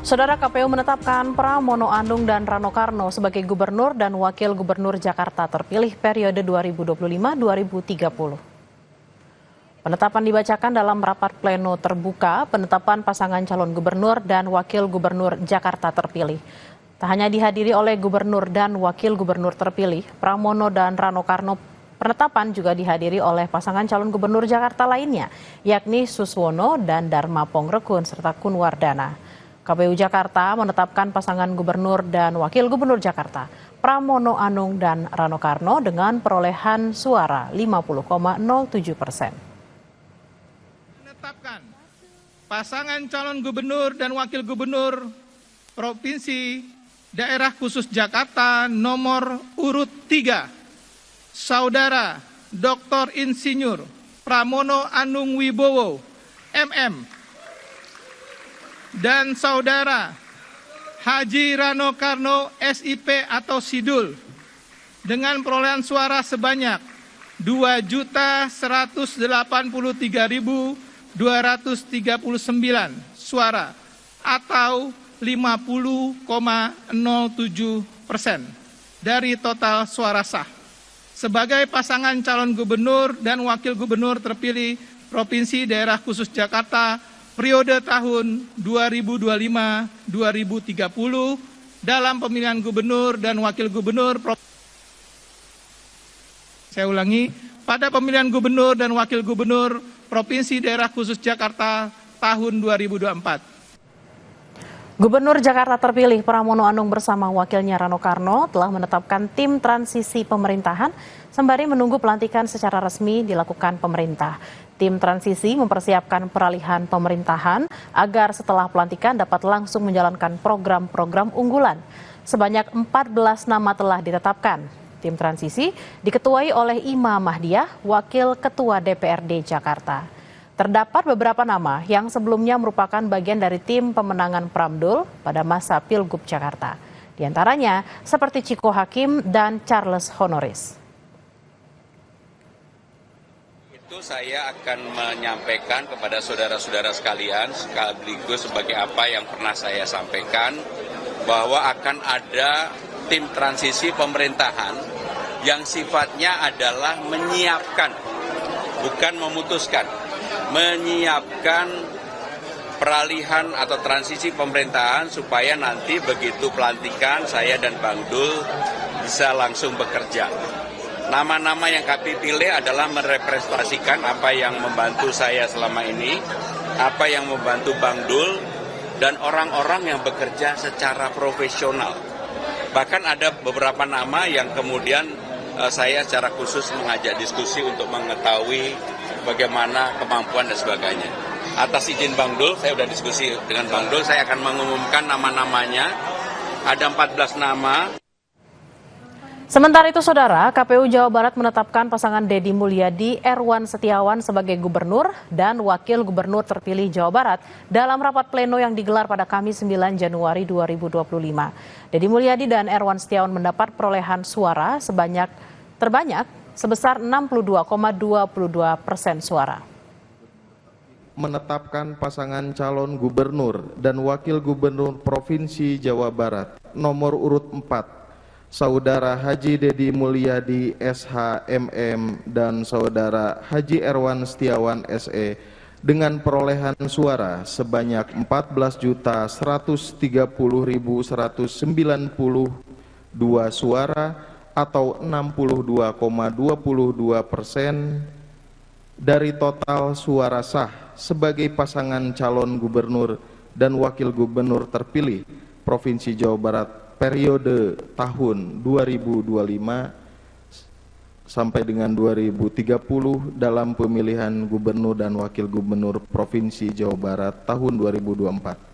Saudara, KPU menetapkan Pramono Anung dan Rano Karno sebagai Gubernur dan Wakil Gubernur Jakarta terpilih periode 2025-2030. Penetapan dibacakan dalam rapat pleno terbuka penetapan pasangan calon gubernur dan wakil gubernur Jakarta terpilih. Tak hanya dihadiri oleh gubernur dan wakil gubernur terpilih, Pramono dan Rano Karno, penetapan juga dihadiri oleh pasangan calon gubernur Jakarta lainnya, yakni Suswono dan Dharma Pongrekun serta Kunwardana. KPU Jakarta menetapkan pasangan gubernur dan wakil gubernur Jakarta, Pramono Anung dan Rano Karno dengan perolehan suara 50,07%. Menetapkan pasangan calon gubernur dan wakil gubernur Provinsi Daerah Khusus Jakarta nomor urut 3, Saudara Dr. Insinyur Pramono Anung Wibowo, MM, dan Saudara Haji Rano Karno, SIP atau Sidul, dengan perolehan suara sebanyak 2.183.239 suara atau 50,07% dari total suara sah. Sebagai pasangan calon gubernur dan wakil gubernur terpilih Provinsi Daerah Khusus Jakarta periode tahun 2025-2030 dalam pemilihan gubernur dan wakil gubernur. Saya ulangi, pada pemilihan gubernur dan wakil gubernur Provinsi Daerah Khusus Jakarta tahun 2024. Gubernur Jakarta terpilih Pramono Anung bersama wakilnya Rano Karno telah menetapkan tim transisi pemerintahan sembari menunggu pelantikan secara resmi dilakukan pemerintah. Tim transisi mempersiapkan peralihan pemerintahan agar setelah pelantikan dapat langsung menjalankan program-program unggulan. Sebanyak 14 nama telah ditetapkan. Tim transisi diketuai oleh Ima Mahdiah, Wakil Ketua DPRD Jakarta. Terdapat beberapa nama yang sebelumnya merupakan bagian dari tim pemenangan Pramdul pada masa Pilgub Jakarta. Di antaranya seperti Ciko Hakim dan Charles Honoris. Itu saya akan menyampaikan kepada saudara-saudara sekalian sekaligus sebagai apa yang pernah saya sampaikan bahwa akan ada tim transisi pemerintahan yang sifatnya adalah menyiapkan, bukan memutuskan. Menyiapkan peralihan atau transisi pemerintahan supaya nanti begitu pelantikan saya dan Bang Dul bisa langsung bekerja. Nama-nama yang kami pilih adalah merepresentasikan apa yang membantu saya selama ini, apa yang membantu Bang Dul, dan orang-orang yang bekerja secara profesional. Bahkan ada beberapa nama yang kemudian saya secara khusus mengajak diskusi untuk mengetahui bagaimana kemampuan dan sebagainya. Atas izin Bang Dul, saya sudah diskusi dengan Bang Dul, saya akan mengumumkan nama-namanya. Ada 14 nama. Sementara itu, Saudara, KPU Jawa Barat menetapkan pasangan Deddy Mulyadi Erwan Setiawan sebagai gubernur dan wakil gubernur terpilih Jawa Barat dalam rapat pleno yang digelar pada Kamis 9 Januari 2025. Deddy Mulyadi dan Erwan Setiawan mendapat perolehan suara terbanyak sebesar 62,22% suara. Menetapkan pasangan calon gubernur dan wakil gubernur Provinsi Jawa Barat nomor urut 4, Saudara Haji Deddy Mulyadi SH.MM dan Saudara Haji Erwan Setiawan SE dengan perolehan suara sebanyak 14.130.192 suara atau 62,22% dari total suara sah sebagai pasangan calon gubernur dan wakil gubernur terpilih Provinsi Jawa Barat periode tahun 2025 sampai dengan 2030 dalam pemilihan gubernur dan wakil gubernur Provinsi Jawa Barat tahun 2024.